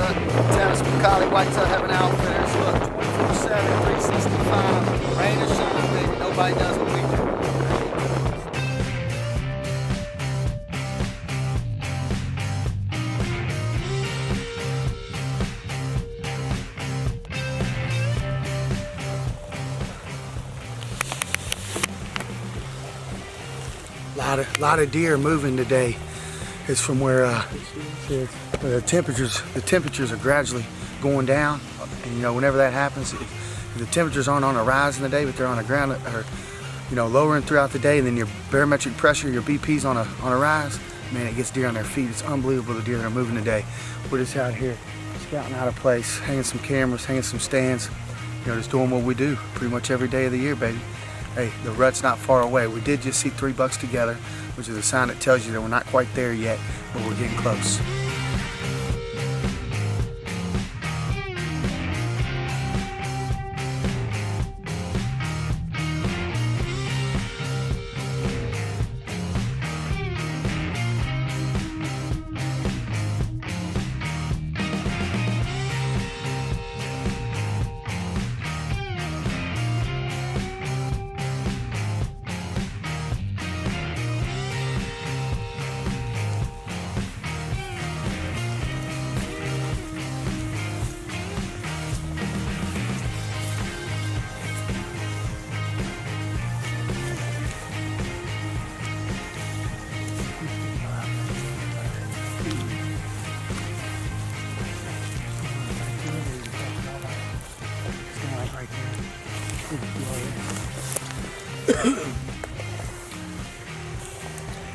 Florida. Dennis McCauley, Whitetail Heaven Outfitters. Look, 24/7, 365, rain or shine, baby. Nobody does what we do. Lot of deer moving today. It's from where the temperatures are gradually going down, and you know, whenever that happens, if the temperatures aren't on a rise in the day, but they're on the ground, or you know, lowering throughout the day, and then your barometric pressure, your BP's on a rise, man, it gets deer on their feet. It's unbelievable, the deer that are moving today. We're just out here scouting out a place, hanging some cameras, hanging some stands, you know, just doing what we do pretty much every day of the year, baby. Hey, the rut's not far away. We did just see 3 bucks together, which is a sign that tells you that we're not quite there yet, but we're getting close.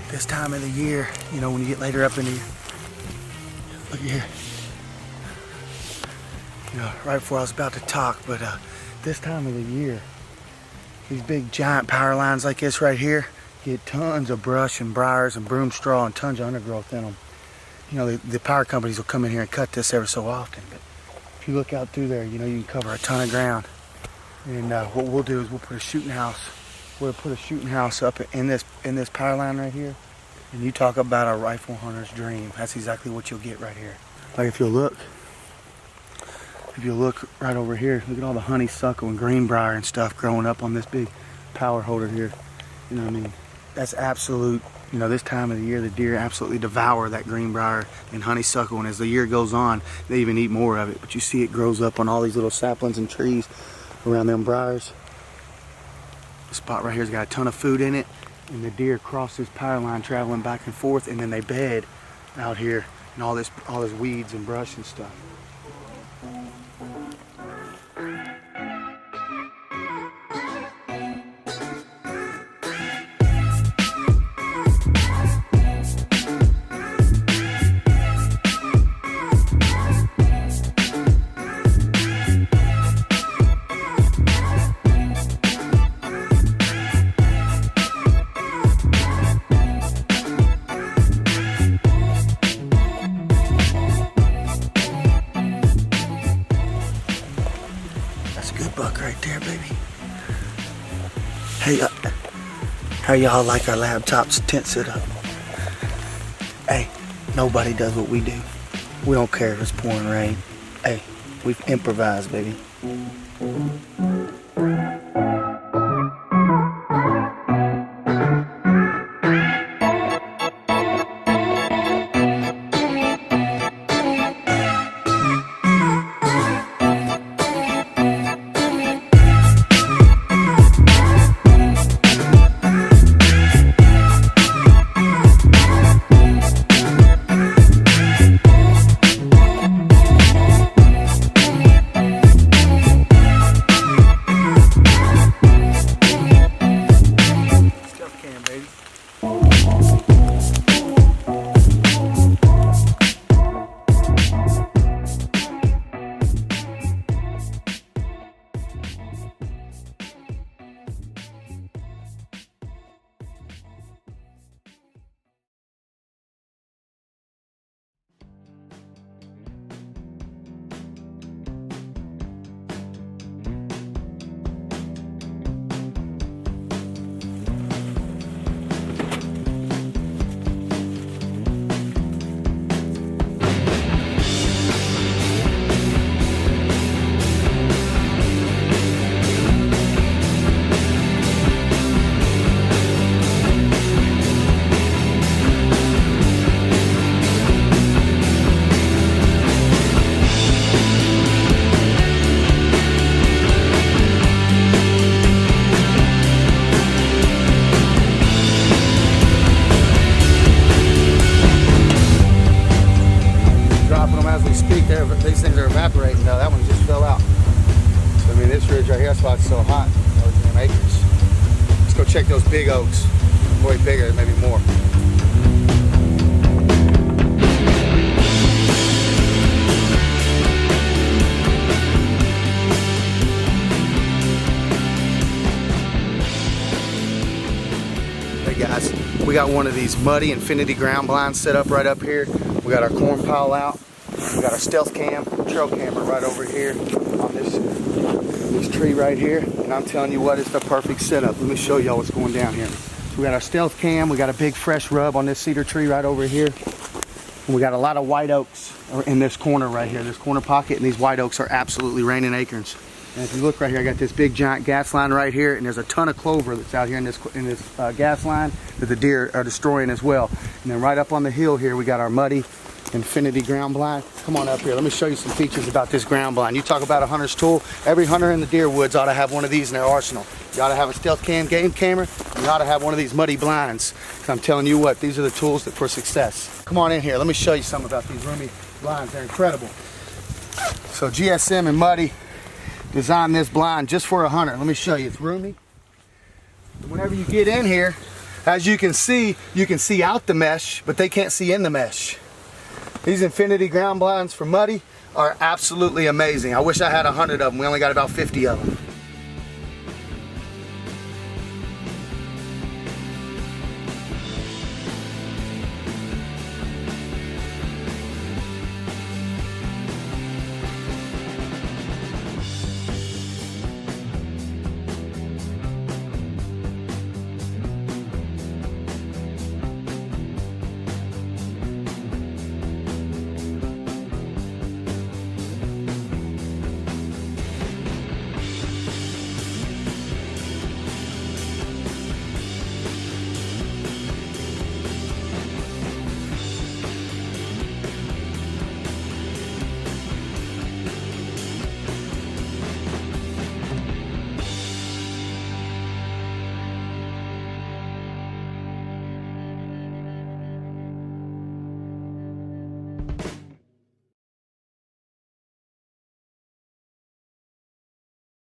This time of the year, you know, when you get later up in the, look here, you know, right before I was about to talk, but this time of the year, these big giant power lines like this right here get tons of brush and briars and broom straw and tons of undergrowth in them. You know, the power companies will come in here and cut this every so often, but if you look out through there, you know, you can cover a ton of ground. And what we'll do is we'll put a shooting house. We'll put a shooting house up in this power line right here. And you talk about a rifle hunter's dream. That's exactly what you'll get right here. Like if you look right over here, look at all the honeysuckle and greenbrier and stuff growing up on this big power holder here. You know what I mean? That's absolute, you know, this time of the year, the deer absolutely devour that greenbrier and honeysuckle. And as the year goes on, they even eat more of it. But you see it grows up on all these little saplings and trees around them briars. This spot right here's got a ton of food in it, and the deer cross this power line traveling back and forth, and then they bed out here in all this weeds and brush and stuff. Buck right there, baby. Hey, how y'all like our laptops tent set up? Hey, nobody does what we do. We don't care if it's pouring rain. Hey, we've improvised, baby. them as we speak. These things are evaporating now. That one just fell out. So, I mean, this ridge right here, that's why it's so hot. Those damn acres. Let's go check those big oaks. Way bigger, maybe more. Hey guys, we got one of these muddy infinity ground blinds set up right up here. We got our corn pile out. We got our stealth cam, trail camera right over here on this tree right here. And I'm telling you what, it's the perfect setup. Let me show y'all what's going down here. We got our stealth cam. We got a big fresh rub on this cedar tree right over here. And we got a lot of white oaks in this corner right here, this corner pocket. And these white oaks are absolutely raining acorns. And if you look right here, I got this big giant gas line right here, and there's a ton of clover that's out here in this gas line that the deer are destroying as well. And then right up on the hill here, we got our muddy infinity ground blind. Come on up here, let me show you some features about this ground blind. You talk about a hunter's tool. Every hunter in the deer woods ought to have one of these in their arsenal. You ought to have a stealth cam game camera. You ought to have one of these muddy blinds. I'm telling you what, these are the tools for success. Come on in here, let me show you something about these roomy blinds. They're incredible. So GSM and Muddy designed this blind just for a hunter. Let me show you, it's roomy. Whenever you get in here, as you can see out the mesh, but they can't see in the mesh. These infinity ground blinds for Muddy are absolutely amazing. I wish I had 100 of them. We only got about 50 of them.